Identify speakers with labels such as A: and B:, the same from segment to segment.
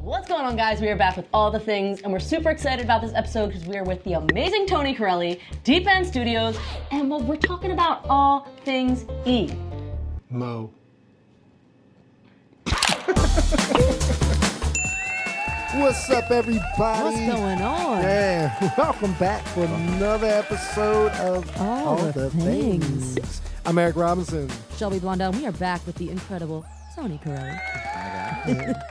A: What's going on, guys? We are back with all the things, and we're super excited about this episode because we are with the amazing Tony Correlli, Deep End Studios, and we're talking about all things
B: Mo. What's up, everybody?
C: What's going on?
B: Yeah, welcome back for another episode of
C: All the Things.
B: I'm Eric Robinson.
C: Shelby Blondell. We are back with the incredible Tony Correlli.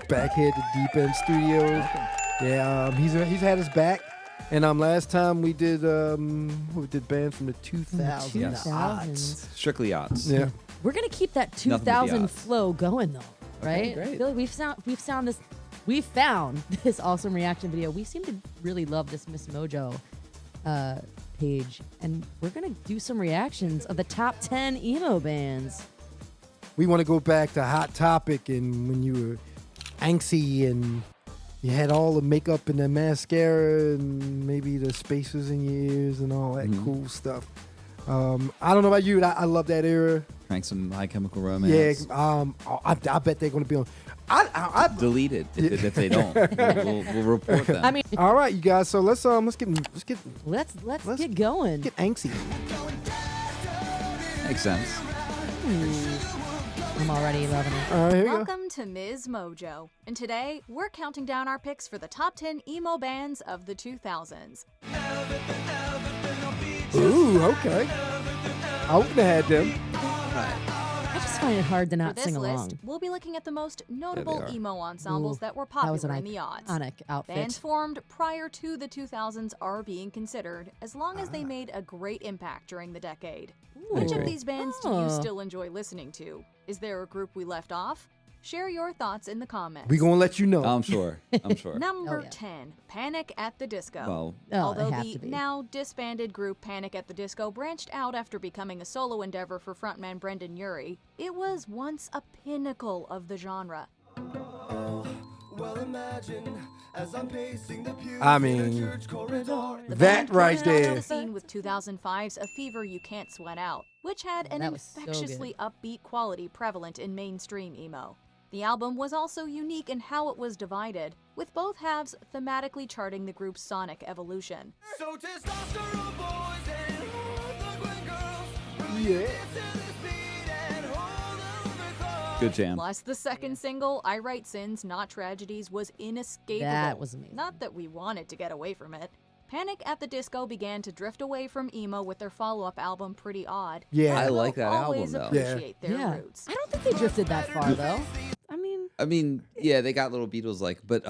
B: Back here at the Deep End Studios. Yeah, he's had us back. And last time we did bands from the 2000s.
C: 2000s.
D: Strictly odds.
B: Yeah.
C: We're gonna keep that
D: Nothing but the
C: 2000
D: odds.
C: flow going though, right?
D: Okay, great.
C: I feel like we found this awesome reaction video. We seem to really love this Miss Mojo page, and we're gonna do some reactions of the top 10 emo bands.
B: We want to go back to Hot Topic and when you were angsty and you had all the makeup and the mascara and maybe the spacers in your ears and all that cool stuff. I don't know about you, but I love that era.
D: Crank some My Chemical Romance.
B: Yeah, I bet they're going to be on. I
D: Delete it if they don't. We'll report them.
C: I mean,
B: all right, you guys. So let's get
C: get going.
B: get angsty.
D: Makes sense.
C: I'm already loving it.
B: All right, here we go.
E: Welcome to Ms. Mojo, and today we're counting down our picks for the top 10 emo bands of the 2000s.
B: Ooh, okay. I wouldn't have had them.
C: I just find it hard to
E: For
C: not
E: this
C: sing
E: list,
C: along.
E: we'll be looking at the most notable
D: are.
E: emo ensembles
C: Ooh,
E: that were
C: That was
E: popular
C: an
E: in the odds.
C: iconic outfit.
E: Bands formed prior to the 2000s are being considered, as long as they made a great impact during the decade. Which of
B: Okay.
E: these bands do
C: Oh.
E: you still enjoy listening to? Is there a group we left off? Share your thoughts in the comments.
B: We gonna let you know.
D: I'm sure.
E: Number
C: Oh, yeah.
E: 10, Panic at the Disco.
D: Well,
C: Oh,
E: Although
C: it has
E: the
C: to be.
E: now disbanded group Panic at the Disco branched out after becoming a solo endeavor for frontman Brendan Urie, it was once a pinnacle of the genre.
B: I mean,
E: The
B: that
E: band
B: right
E: burst onto
B: there.
E: the scene with 2005's A Fever You Can't Sweat Out, which had an
C: That was so
E: infectiously upbeat quality prevalent in mainstream emo. The album was also unique in how it was divided, with both halves thematically charting the group's sonic evolution.
F: So testosterone boys and thug girls.
B: Yeah.
D: good jam.
E: Plus, the second single, I Write Sins, Not Tragedies, was inescapable.
C: That was amazing.
E: Not that we wanted to get away from it. Panic at the Disco began to drift away from emo with their follow-up album Pretty Odd.
B: Yeah.
D: I like that album,
E: always
D: though.
E: appreciate their
C: Yeah.
E: roots.
C: I don't think they drifted that far though.
D: I mean, yeah, they got little Beatles-like, but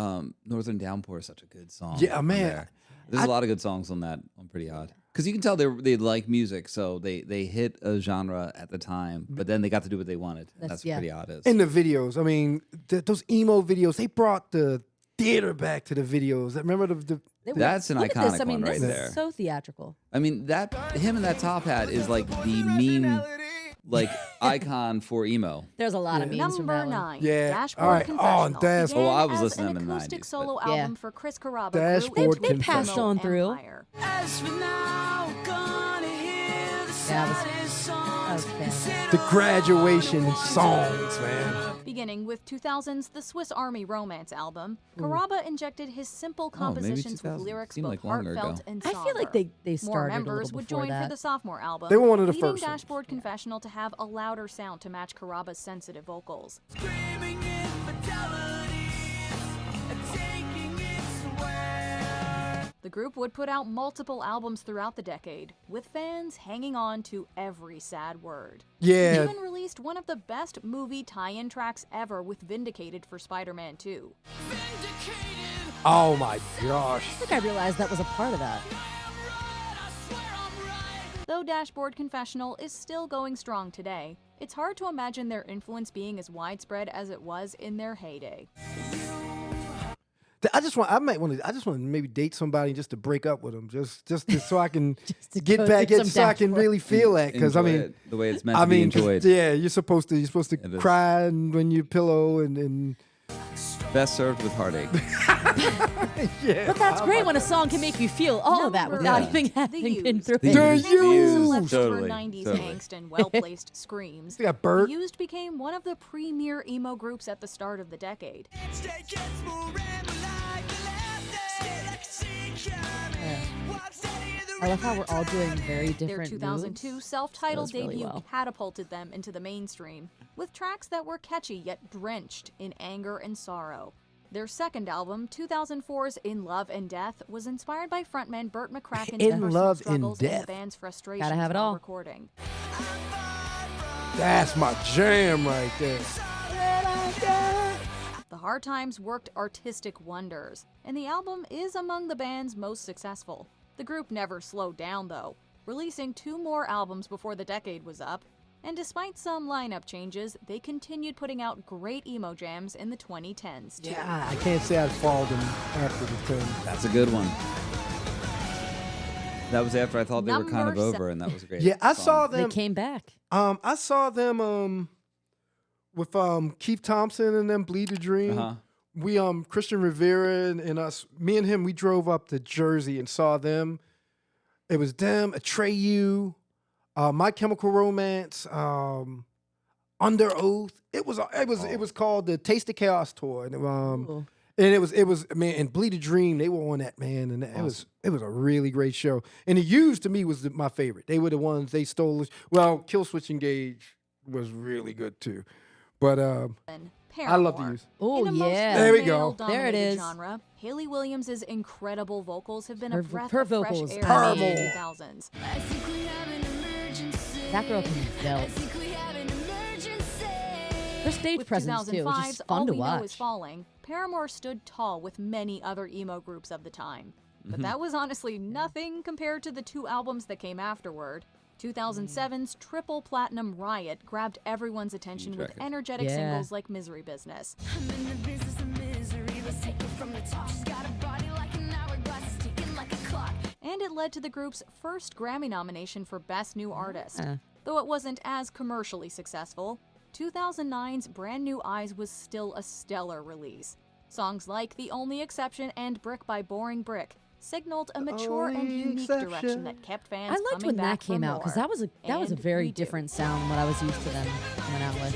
D: Northern Downpour is such a good song.
B: Yeah,
D: on
B: man.
D: there. There's a lot of good songs on that, on Pretty Odd. Because you can tell they like music, so they hit a genre at the time, but then they got to do what they wanted. That's what
C: yeah.
D: Pretty Odd is.
B: In the videos, I mean, those emo videos, they brought the theater back to the videos. Remember the
D: That's an
C: Look at
D: iconic
C: this. I mean,
D: one
C: this
D: right
C: is
D: there.
C: so theatrical.
D: I mean, him and that top hat is like the meme, like icon for emo.
C: There's a lot of memes from
E: Number
C: that one.
E: 9,
B: Yeah.
E: Dashboard
B: All right.
E: Confessional.
B: Oh, Dash-
E: began
D: Oh, I was
E: as
D: listening
E: an
D: to them in the
E: acoustic
D: 90s,
E: solo
C: but- Yeah.
E: album for Chris Carrabba.
B: Dashboard
E: grew into
C: passed
E: an
C: on through.
E: empire.
F: As for now, gonna hear the
C: That was
F: saddest songs.
C: fantastic.
B: the graduation songs, man.
E: Beginning with 2000's The Swiss Army Romance album, Carrabba injected his simple
D: Oh, maybe
E: compositions with
D: 2000.
E: lyrics
D: Seemed
E: both
D: like longer
E: heartfelt
D: ago.
E: and
C: I
E: somber.
C: feel like they
E: More
C: started a
E: members
C: little
E: would
C: before
E: join for
C: that.
E: the sophomore album.
B: They were one of the
E: leading
B: first ones.
E: Dashboard Confessional to have a louder sound to match Carrabba's sensitive vocals.
F: Screaming infidelities and taking its way.
E: The group would put out multiple albums throughout the decade, with fans hanging on to every sad word.
B: Yeah.
E: Even released one of the best movie tie-in tracks ever with Vindicated for Spider-Man 2.
F: Vindicated.
B: Oh my gosh.
C: I think I realized that was a part of that.
F: I swear I'm right.
E: Though Dashboard Confessional is still going strong today, it's hard to imagine their influence being as widespread as it was in their heyday.
B: I just want to maybe date somebody just to break up with them, just so I can
C: to
B: get
C: go
B: back
C: get
B: in,
C: some
B: so I can
C: Dashboard.
B: really feel that. Because I
D: Enjoy
B: mean,
D: it the way it's meant to be enjoyed.
B: yeah, you're supposed to
D: It is.
B: cry when you pillow and
D: Best served with heartache.
B: yeah.
C: But that's great when a song can make you feel all of that
E: Number
C: without
E: eight,
C: even
E: The
C: having been
E: Used.
C: through
B: The
C: it.
E: Famous
B: Used.
E: selections
D: Totally,
E: for 90s
D: totally.
E: angst and well-placed screams.
B: They got
E: The
B: Bert.
E: Used became one of the premier emo groups at the start of the decade.
F: Stage gets more
C: I love how we're all doing very
E: Their
C: different
E: 2002
C: moves.
E: self-titled
C: That was really
E: debut
C: well.
E: catapulted them into the mainstream, with tracks that were catchy yet drenched in anger and sorrow. Their second album, 2004's In Love and Death, was inspired by frontman Burt McCracken's
B: In
E: personal
B: Love and
E: struggles and
B: Death.
E: the band's frustrations
C: have it
E: while
C: all.
E: recording.
B: That's my jam right there.
E: The hard times worked artistic wonders, and the album is among the band's most successful. The group never slowed down, though, releasing 2 more albums before the decade was up, and despite some lineup changes, they continued putting out great emo jams in the 2010s, too.
B: Yeah, I can't say I'd followed them after the 10.
D: That's a good one. That was after I thought they were kind of
E: Number
D: over, and that was a great.
B: Yeah, I
D: song.
B: saw
C: They
B: them.
C: came back.
B: I saw them with Keith Thompson and them Bleed the Dream.
D: Uh-huh.
B: We Christian Rivera and us, me and him, we drove up to Jersey and saw them. It was them, Atreyu, My Chemical Romance, Under Oath. It was called the Taste of Chaos tour, and
C: Ooh.
B: it was man, and Bleed a Dream, they were on that, man, and it was a really great show. And the Used to me was my favorite. They were the ones they stole. Well, Kill Switch Engage was really good too, but I love the
E: Paramore.
B: Used.
C: Oh,
E: In a mostly
C: yeah.
B: There we go.
E: male-dominated
C: There it is.
E: Genre, Haley Williams' incredible vocals have been a
C: Her-
E: breath
C: her
E: of fresh
C: vocals
E: air
C: are
E: in the
B: amazing.
E: 2000s.
F: I think we have an emergency.
C: That girl can
F: I
C: belt.
F: think we have an emergency.
C: Her stage
E: With
C: presence, too, was
E: 2005's
C: just
E: All
C: fun to
E: We Know Is
C: watch.
E: Falling, Paramore stood tall with many other emo groups of the time.
C: Mm-hmm.
E: But that was honestly nothing compared to the 2 albums that came afterward. 2007's triple platinum Riot grabbed everyone's attention
D: Huge
E: with
D: record.
E: energetic
C: Yeah.
E: singles like Misery Business.
F: I'm in the business of misery. Let's take it from the top. She's got a body like an hourglass, it's ticking like a clock.
E: And it led to the group's first Grammy nomination for Best New Artist.
C: Uh.
E: Though it wasn't as commercially successful, 2009's Brand New Eyes was still a stellar release. Songs like The Only Exception and Brick by Boring Brick signaled a mature and
B: Only
E: unique
B: exception.
E: direction that kept fans
C: I liked
E: coming
C: when
E: back
C: that came
E: for
C: out because
E: more.
C: that was a
E: And
C: very
E: we do.
C: different sound than what I was used to them coming out with.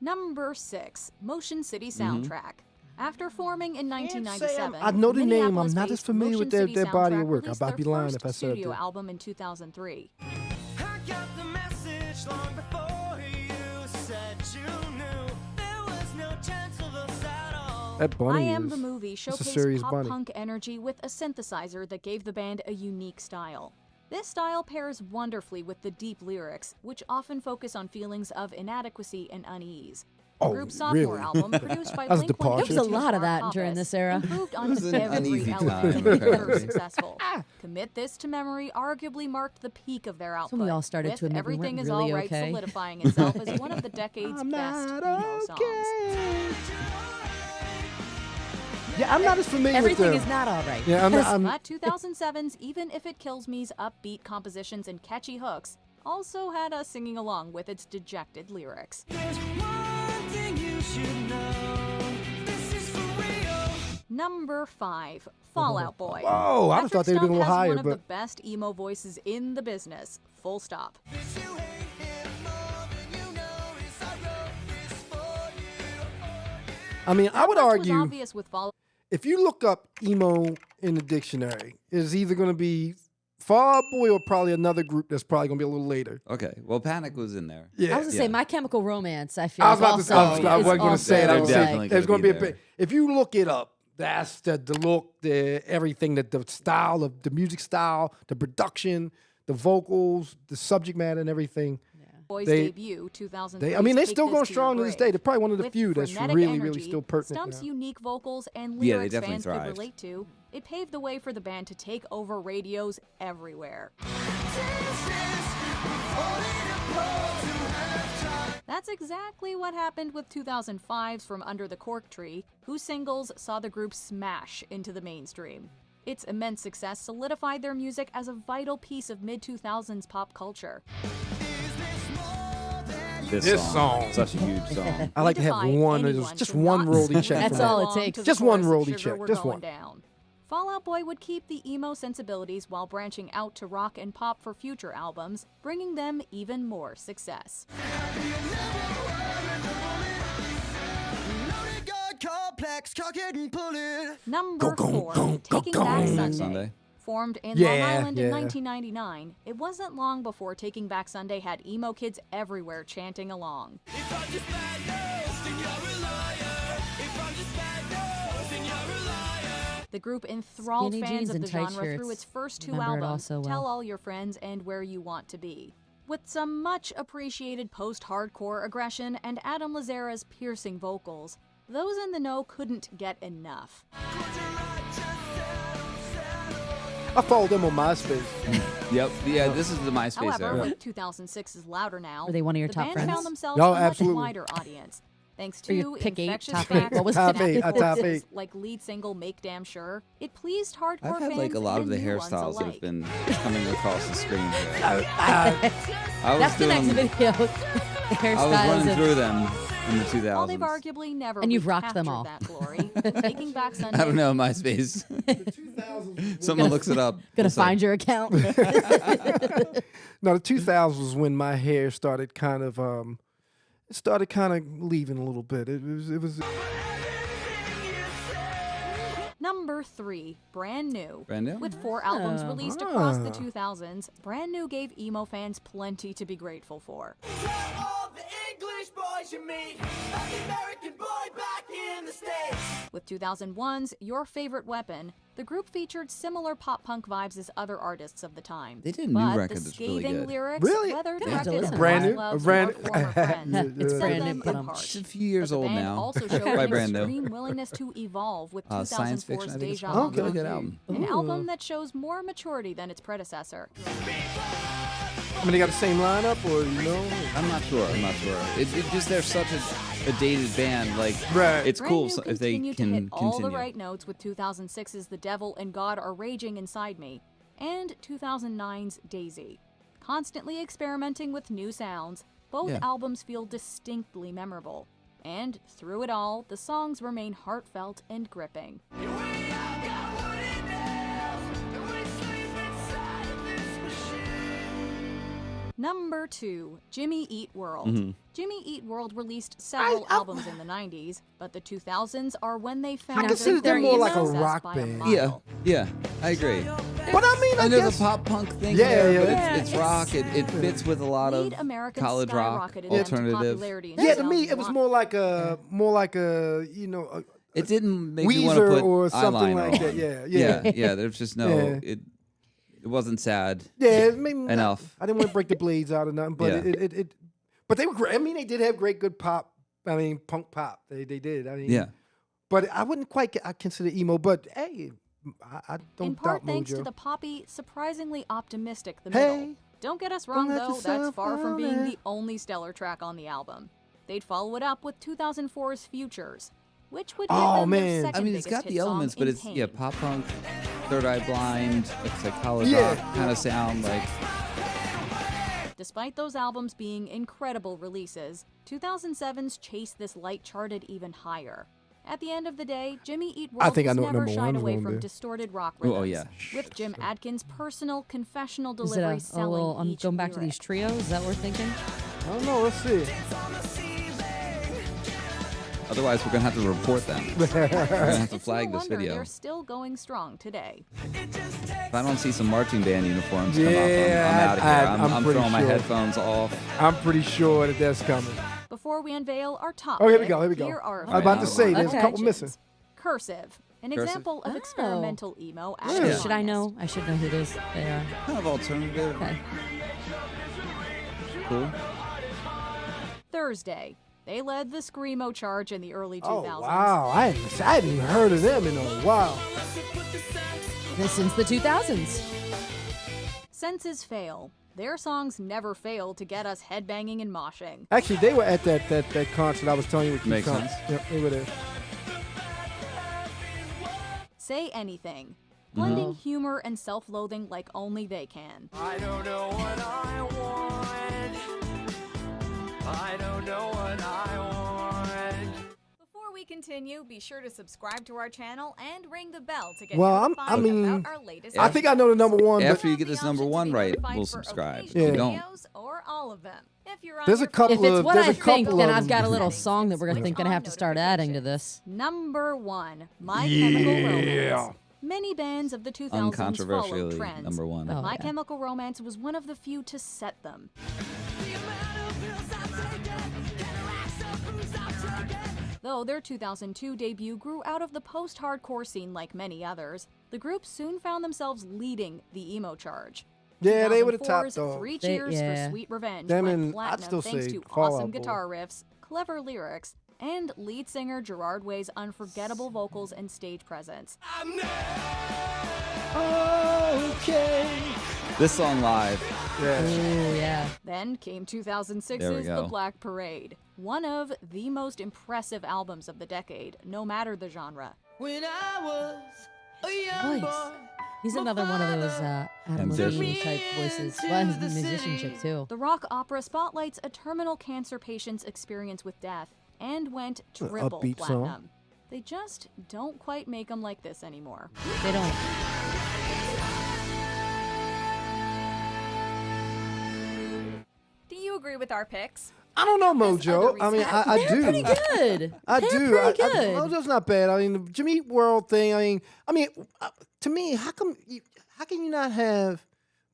E: Number 6, Motion City Soundtrack. After forming in
B: Can't say
E: 1997,
B: I know the name. I'm not as
E: Minneapolis-based
B: familiar with
E: Motion
B: their
E: City
B: body of
E: Soundtrack
B: work.
E: released
B: I'd be
E: their
B: lying
E: first
B: if I said
E: studio
B: that.
E: album in 2003.
F: I got the message long before you said you knew there was no chance of us at all.
B: That bunny
E: I Am
B: is
E: the Movie
B: that's a
E: showcased
B: serious bunny.
E: pop-punk energy with a synthesizer that gave the band a unique style. This style pairs wonderfully with the deep lyrics, which often focus on feelings of inadequacy and unease. The
B: Oh,
E: group's sophomore
B: really?
E: album, produced by
B: That's a departure.
E: Blink-182's
C: There was a lot of
E: Mark
C: that during
E: Hoppus,
C: this era.
E: improved on
D: was an
E: every
D: uneasy
E: element
D: time,
E: to make it
D: apparently.
E: successful. Commit This to Memory arguably marked the peak of their output.
C: when we all started
E: with
C: to admit we
E: Everything
C: weren't
E: Is
C: really
E: All Right
C: okay.
E: solidifying itself as one of the decade's
B: I'm
E: best
B: not
E: emo songs.
B: okay. Yeah, I'm not as familiar
C: Everything
B: with
C: is
B: them.
C: not all right.
B: Yeah, I'm
E: But 2007's Even If It Kills Me's upbeat compositions and catchy hooks also had us singing along with its dejected lyrics.
F: There's one thing you should know. This is for real.
E: Number 5, Fallout Boy.
B: Whoa, I
E: Patrick
B: thought they were
E: Stump
B: a little
E: has
B: higher,
E: one of the
B: but
E: best emo voices in the business. Full stop.
F: This you hate him more than you notice. I wrote this for you.
B: I mean, I would
E: Much was
B: argue
E: obvious with Fallout
B: if you look up emo in the dictionary, it's either going to be Fall Out Boy or probably another group that's probably going to be a little later.
D: Okay, well, Panic was in there.
B: Yeah,
C: I was gonna
D: Yeah.
C: say My Chemical Romance. I feel
B: I was
C: like
B: about to say,
C: also
B: I
C: is
B: wasn't going to say it. I
C: also,
B: was
D: They're
B: saying
D: definitely
B: there's
D: gonna
B: going to
D: be
B: be a
D: there.
B: big. If you look it up, that's the look, the everything, the style of the music style, the production, the vocals, the subject matter, and everything.
E: Boy's
B: They-
E: debut, 2003.
B: I mean, they're
E: Take
B: still
E: This
B: going
E: to Your
B: strong to this
E: Grave.
B: day. They're probably one of the
E: With
B: few that's
E: frenetic
B: really
E: energy,
B: still pertinent.
E: Stump's
B: now.
E: unique vocals and
D: Yeah, they
E: lyrics
D: definitely
E: fans could
D: thrived.
E: relate to, it paved the way for the band to take over radios everywhere. That's exactly what happened with 2005's From Under the Cork Tree, whose singles saw the group smash into the mainstream. Its immense success solidified their music as a vital piece of mid-2000s pop culture.
D: This song. Such a huge song.
B: I like to have
E: We defy
B: one,
E: anyone
B: just
E: to
B: one
E: not
B: royalty
E: sing
B: check.
C: That's
B: from
C: all
B: that.
C: it
E: along
C: takes.
E: to the
B: Just one
E: chorus of
B: royalty
E: Sugar,
B: check,
E: We're
B: just
E: Going
B: one.
E: Down. Fall Out Boy would keep the emo sensibilities while branching out to rock and pop for future albums, bringing them even more success.
F: box, cock it and pull it.
E: Number 4, Taking Back Sunday. Formed in
B: Yeah,
E: Long Island in
B: yeah.
E: 1999, it wasn't long before Taking Back Sunday had emo kids everywhere chanting along.
F: If I'm just bad news, then you're a liar. If I'm just bad news, then you're a liar.
E: The group enthralled
C: Skinny
E: fans
C: jeans
E: of
C: and
E: the
C: tight
E: genre through
C: shirts.
E: its first 2
C: Remember it all
E: albums,
C: so well.
E: Tell All Your Friends and Where You Want to Be. With some much appreciated post-hardcore aggression and Adam Lazzara's piercing vocals, those in the know couldn't get enough.
B: I followed them on MySpace.
D: Yep. Yeah, this is the MySpace
E: However,
D: era.
E: with 2006's Louder Now,
C: Were they one of your
E: the
C: top
E: band
C: friends?
E: found themselves
B: No,
E: a much
B: absolutely.
E: wider audience. Thanks
C: Or you
E: to
C: pick 8,
E: infectious
C: top 8.
E: facts
C: What was
E: and
B: Top 8,
E: snappy
B: top
E: choruses
B: 8.
E: like lead single Make Damn Sure, it pleased hardcore
D: I've had
E: fans
D: like a lot of
E: and
D: the
E: new ones
D: hairstyles that
E: alike.
D: have been coming across the screen here.
B: I-
D: I was
C: That's the next
D: doing.
C: video. The
D: I was
C: hairstyles
D: running
C: of
D: through them in the
E: While they've
D: 2000s.
E: arguably never
C: And you've rocked them
E: recaptured
C: all.
E: that glory, Taking Back Sunday
D: I don't know MySpace. Someone looks it up.
C: gonna
D: We'll see.
C: find your account.
B: No, the 2000s was when my hair started kind of leaving a little bit. It was
E: Number 3, Brand New.
D: Brand New?
E: With 4 albums released across the 2000s, Brand New gave emo fans plenty to be grateful for.
F: Tell all the English boys you meet, I'm the American boy back in the States.
E: With 2001's Your Favorite Weapon, the group featured similar pop-punk vibes as other artists of the time.
D: They did a new
E: but
D: record
E: the
D: that's really
E: scathing
D: good.
E: lyrics,
B: Really?
E: whether
C: Gonna have to
E: directed
C: listen.
E: at
B: Brand
E: lost
B: new?
E: loves
B: Brand-
E: or former friends,
C: It's
E: set
C: brand new,
E: them
C: but
E: apart.
D: It's a few years
E: But the
D: old
E: band
D: now.
E: also showed
D: By
E: an
D: Brand New.
E: extreme willingness to evolve with
D: Science
E: 2004's
D: fiction, I think it's
E: Deja
D: called.
E: Vu,
D: Really good album.
E: an album that shows more maturity than its predecessor.
B: I mean, they got the same lineup, or you know?
D: I'm not sure. It just they're such a dated band. Like,
B: Right.
D: it's
E: Brand
D: cool
E: New
D: if they
E: continued
D: can
E: to hit all
D: continue.
E: the right notes with 2006's The Devil and God Are Raging Inside Me and 2009's Daisy. Constantly experimenting with new sounds, both
D: Yeah.
E: albums feel distinctly memorable. And through it all, the songs remain heartfelt and gripping. Number 2, Jimmy Eat World.
D: Mm-hmm.
E: Jimmy Eat World released several albums in the 90s, but the 2000s are when they found
B: consider
E: their
B: them more like a
E: success
B: rock
E: by
B: band.
E: mile.
D: Yeah, I agree.
B: But I mean, I
D: And there's
B: guess
D: a pop punk thing
B: Yeah,
D: there,
B: yeah.
D: but
E: Yeah,
D: it's rock. It fits with a lot of
E: Lead American
D: college rock,
E: skyrocketed them to
D: alternative.
E: popularity in
B: yeah. To me, it was
E: 2001.
B: more like a you know.
D: It didn't make me want to
B: Weezer
D: put
B: or something
D: eyeliner
B: like
D: on.
B: that. Yeah.
D: yeah. There's just no.
B: Yeah.
D: It wasn't sad.
B: Yeah, I mean,
D: Enough.
B: I didn't want to break the blades out or nothing, but
D: Yeah.
B: but they were great. I mean, they did have great, good pop. I mean, punk pop. They did. I mean,
D: Yeah.
B: But I wouldn't quite I consider emo. But hey, I don't
E: In part
B: doubt
E: thanks
B: Mojo.
E: to the poppy, surprisingly optimistic The
B: Hey,
E: Middle. Don't get us wrong
B: let
E: though, that's
B: yourself
E: far from being
B: fall
E: the only stellar track on the album. They'd follow it up with 2004's Futures, which would give
B: Oh,
E: them
B: man.
E: their
D: I
E: second
D: mean, it's
E: biggest
D: got
E: hit
D: the elements,
E: song
D: but
E: in
D: it's
E: Pain.
D: pop punk, Third Eye Blind, it's like college
B: Yeah.
D: rock kind of sound. Like,
E: Despite those albums being incredible releases, 2007's Chase This Light charted even higher. At the end of the day, Jimmy Eat World
B: I think I
E: was
B: know what
E: never
B: number
E: shied
B: one's
E: away
B: gonna
E: from
B: be.
E: distorted rock
D: Oh,
E: rhythms,
D: yeah.
E: with Jim Adkins' personal confessional
C: Is it
E: delivery
C: a
E: selling
C: little? I'm
E: each
C: going back to
E: lyric.
C: these trios. Is that what we're thinking?
B: I don't know. Let's see.
D: otherwise, we're gonna have to report them. We're gonna have to
E: It's
D: flag
E: no
D: this
E: wonder
D: video.
E: they're still going strong today.
D: If I don't see some marching band uniforms come up,
B: Yeah,
D: I'm out of here.
B: I'm
D: I'm
B: pretty
D: throwing my
B: sure.
D: headphones off.
B: I'm pretty sure that that's coming.
E: Before we unveil our top
B: Oh, here we
E: pick,
B: go, here we go.
E: Here are
B: I was about to say, there's a
C: Okay.
B: couple missing.
E: Cursive, an
D: Cursive?
E: example of
C: Oh.
E: experimental emo at
B: Yeah.
E: its
C: Should I
E: finest.
C: know? I should know who those they are.
D: Kind of alternative.
C: Okay.
D: Cool.
E: Thursday, they led the screamo charge in the early
B: Oh
E: 2000s.
B: wow, I hadn't even heard of them in a while.
C: Since the 2000s.
E: Senses fail. Their songs never fail to get us headbanging and moshing.
B: Actually, they were at that concert I was telling you. would keep
D: Makes
B: coming.
D: sense.
B: Yep, they were there.
E: Say Anything, blending humor and self-loathing like only they can.
F: I don't know what I want. I don't know what I want.
E: Before we continue, be sure to subscribe to our channel and ring the bell to get
B: Well,
E: notified about our latest
B: I think I know the number one.
D: After
B: But
D: you get this number one right, we'll subscribe. If you don't,
E: videos or all of them. If you're on
B: There's a
E: your
B: couple
C: If it's
B: of-
C: what
B: there's
C: I
B: a
C: think,
B: couple
C: then
B: of
C: I've got a
B: them.
C: little song that we're
E: Switch
C: gonna
E: on
C: have to start adding to
E: notifications.
C: this.
E: Number 1, My Chemical Romance. Many bands of the 2000s followed
D: uncontroversially,
E: trends,
D: number one.
E: but
C: Oh,
E: My
C: yeah.
E: Chemical Romance was one of the few to set them. Though their 2002 debut grew out of the post-hardcore scene like many others, the group soon found themselves leading the emo charge.
B: Yeah, they were the
E: 2004's
B: top dog.
E: Three
C: They-
E: Cheers
C: yeah.
E: for Sweet Revenge
B: Them
E: went
B: and I'd
E: platinum
B: still
E: thanks
B: say
E: to
B: Fall Out
E: awesome
B: Boy.
E: guitar riffs, clever lyrics, and lead singer Gerard Way's unforgettable vocals and stage presence.
D: this song live.
B: Yeah.
C: Oh yeah.
E: Then came
D: There we
E: 2006's The
D: go.
E: Black Parade, one of the most impressive albums of the decade, no matter the genre.
F: When I was a young
C: Voice.
F: boy,
C: He's another one of those Adam
D: Musician.
C: Levine type voices. Well, his musicianship too.
E: The rock opera spotlights a terminal cancer patient's experience with death and went
B: an
E: triple
B: upbeat song.
E: platinum. They just don't quite make them like this anymore.
C: They don't.
E: Do you agree with our picks?
B: I don't know,
E: There's
B: Mojo.
E: other
B: I mean,
E: reasons.
B: I do.
C: Pretty good.
B: I
C: They're
B: do.
C: Pretty good.
B: Mojo's not bad. I mean, the Jimmy Eat World thing. I mean, to me, how can you not have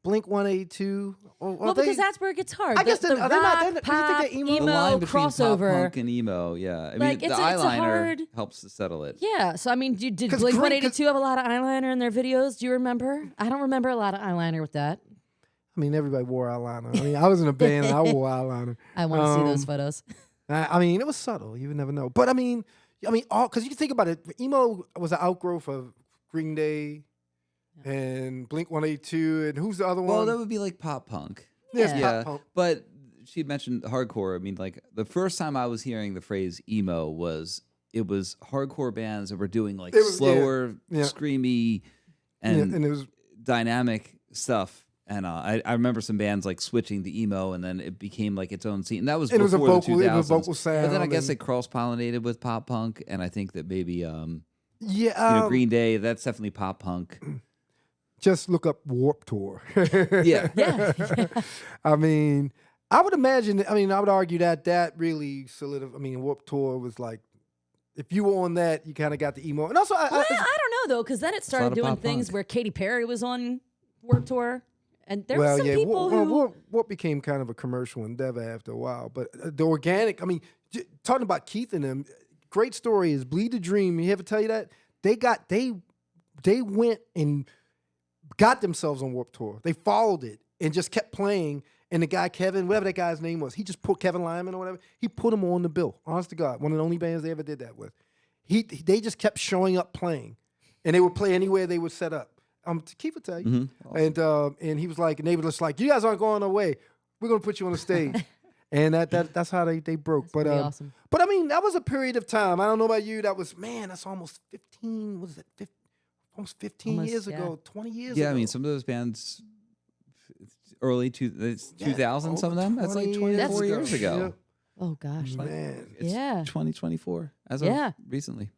B: Blink 182?
C: Well, because that's where it gets hard.
B: I guess
C: the
B: they're not-
C: rock,
B: do you think
C: pop,
B: they're emo?
D: The
C: emo
D: line between pop
C: crossover.
D: punk and emo, yeah. I mean,
C: Like,
D: the
C: it's a
D: eyeliner
C: hard-
D: helps to settle it.
C: Yeah, so I mean, did
B: 'Cause
C: Blink
B: Green-
C: 182 have a lot of eyeliner in their videos? Do you remember? I don't remember a lot of eyeliner with that.
B: I mean, everybody wore eyeliner. I mean, I was in a band and I wore eyeliner.
C: I want to see those
B: Um,
C: photos.
B: I mean, it was subtle. You would never know. But I mean, all because you can think about it. Emo was an outgrowth of Green Day and Blink 182, and who's the other
D: Well,
B: one?
D: that would be like pop punk.
B: Yes,
C: Yeah.
B: pop punk.
D: But she mentioned hardcore. I mean, like the first time I was hearing the phrase emo it was hardcore bands that were doing like
B: It was-
D: slower,
B: yeah.
D: screamy,
B: Yeah,
D: and
B: and it was
D: dynamic stuff. And I remember some bands like switching to emo, and then it became like its own scene. And that was
B: And it was a
D: before
B: vocal-
D: the
B: it
D: 2000s.
B: was a vocal
D: But then I
B: sound
D: guess
B: and-
D: it cross pollinated with pop punk, and I think that maybe
B: yeah.
D: Green Day, that's definitely pop punk.
B: Just look up Warp Tour.
D: Yeah.
C: Yeah.
B: I mean, I would imagine. I mean, I would argue that really solidified. I mean, Warp Tour was like, if you were on that, you kind of got the emo. And also,
C: Well, I don't know though, because then it started
D: lot of
C: doing
D: pop
C: things
D: punk.
C: where Katy Perry was on Warped Tour, and there
B: well,
C: were some
B: yeah,
C: people who.
B: Warp became kind of a commercial endeavor after a while. But the organic, I mean, talking about Keith and them, great story is Bleed the Dream. You ever tell you that they went and got themselves on Warped Tour. They followed it and just kept playing. And the guy Kevin, whatever that guy's name was, he just put Kevin Lyman or whatever. He put him on the bill. Honest to God, one of the only bands they ever did that with. They just kept showing up playing, and they would play anywhere they would set up. Keith would tell you, and he was like, and they were just like, you guys aren't going away. We're gonna put you on the stage, and that's how they broke. But
C: pretty awesome.
B: But I mean, that was a period of time. I don't know about you. That was that's almost 15. What is it? Almost 15
C: Almost,
B: years
C: yeah.
B: ago. 20 years.
D: Yeah,
B: ago.
D: I mean, some of those bands, early 2000, some of them, that's like
B: 20
D: 24 years ago.
C: Oh gosh.
B: Yeah. Man.
D: It's
C: Yeah.
D: 2024 as
C: Yeah.
D: of recently.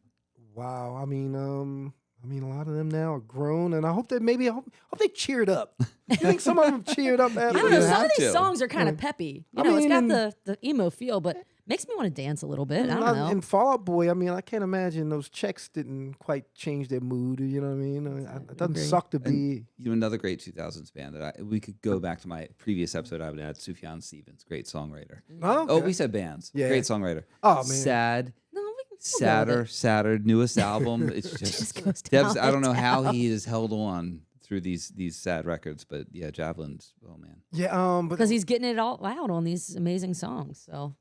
B: Wow. I mean, a lot of them now are grown, and I hope that I hope they cheered up. You think some of them cheered up
C: I
B: after
C: don't know.
D: You
C: Some
D: have
C: of these
D: to.
C: songs are kind of peppy. You
B: I
C: know, it's got
B: mean,
C: the emo feel, but makes me want to dance a little bit. I don't know.
B: And Fall Out Boy, I mean, I can't imagine those checks didn't quite change their mood. You know what I mean? It doesn't
C: Agree.
B: suck to be.
D: Another great 2000s band that we could go back to my previous episode. I would add Sufjan Stevens, great songwriter.
B: Oh,
D: Oh, we said bands.
B: Yeah.
D: Great songwriter.
B: Oh, man.
D: Sad,
C: No, we can we'll go with it.
D: sadder, newest album. It's just
C: goes
D: I don't know how
C: downhill.
D: he has held on through these sad records, but yeah, Javelin's. Oh man,
B: Yeah. But
C: because he's getting it all out on these amazing songs. So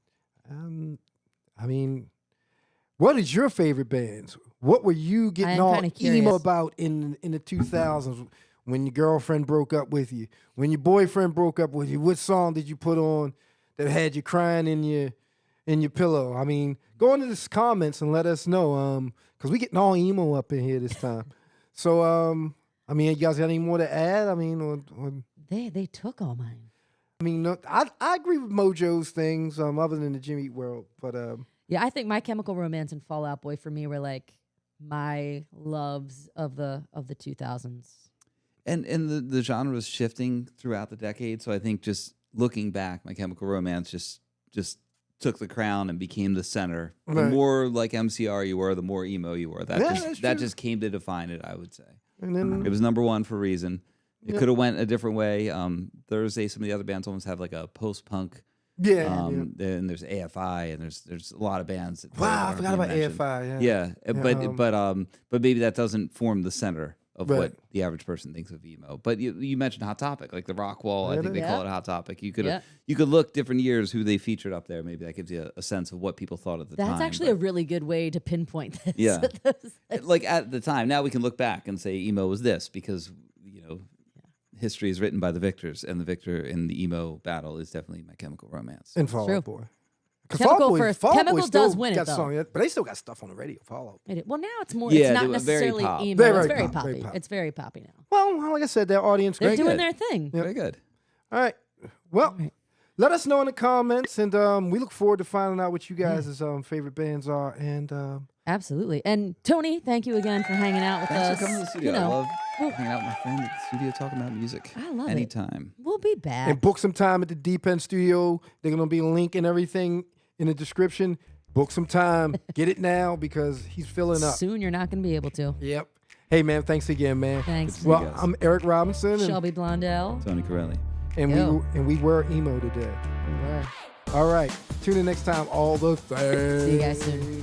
B: I mean, what is your favorite bands? What were you getting
C: am
B: all
C: kinda
B: emo
C: curious.
B: about in the 2000s when your girlfriend broke up with you? When your boyfriend broke up with you? What song did you put on that had you crying in your pillow? I mean, go into the comments and let us know, because we getting all emo up in here this time. So, I mean, you guys got any more to add? I mean, or
C: they took all mine.
B: I mean, no, I agree with Mojo's things, other than the Jimmy Eat World, but
C: Yeah, I think My Chemical Romance and Fall Out Boy for me were like my loves of the 2000s.
D: And the genre was shifting throughout the decade. So I think just looking back, My Chemical Romance just took the crown and became the center. The
B: Right.
D: more like MCR you were, the more emo you were.
B: Yeah, that's
D: That
B: true.
D: just came to define it, I would say.
B: And then
D: It was number one for a reason. It
B: Yep.
D: could have went a different way. Thursday, some of the other bands almost have like a post-punk.
B: yeah.
D: And there's AFI, and there's a lot of bands. That
B: Wow, I
D: aren't
B: forgot
D: being
B: about
D: mentioned.
B: AFI. Yeah.
D: Yeah, but maybe that doesn't form the center of
B: Right.
D: what the average person thinks of emo. But you mentioned Hot Topic, like the Rock Wall. I think they call it a Hot Topic. You could look different years who they featured up there. Maybe that gives you a sense of what people thought at the time.
C: That's actually a really good way to pinpoint this.
D: Yeah. Like at the time. Now we can look back and say emo was this because history is written by the victors, and the victor in the emo battle is definitely My Chemical Romance.
B: And Fall
C: True.
B: Out Boy. 'Cause
C: Chemical
B: Fall Out Boy-
C: first.
B: Fall Out Boy
C: Chemical
B: still
C: does win it,
B: got
C: though.
B: song, yeah, but they still got stuff on the radio. Fall Out.
C: Well, now it's more.
D: Yeah,
C: it's not
D: they were very
C: necessarily
D: pop.
C: emo.
B: Very
C: it's very
B: pop,
C: poppy.
B: very pop.
C: It's very poppy now.
B: Well, like I said, their audience
C: They're
B: great.
C: doing
D: good.
C: their thing.
D: Very good.
B: All right. Well, let us know in the comments, and we look forward to finding out what you guys' favorite bands are. And
C: Absolutely. And Tony, thank you again for hanging out with us.
D: Thanks for coming to the studio.
C: You know,
D: I love hanging out with my friend at the studio talking about music.
C: I love it.
D: Anytime.
C: we'll be back.
B: and book some time at the Deep End Studio. They're gonna be a link and everything in the description. Book some time. Get it now because he's filling up.
C: Soon you're not going to be able to.
B: Yep. Hey man, thanks again, man.
C: Thanks.
B: Well,
D: guys.
B: I'm Eric Robinson, and,
C: Shelby Blondell.
D: Tony Correlli.
C: Yo.
B: we were emo today.
C: We were.
B: All right. Tune in next time. All the things.
C: See you guys soon.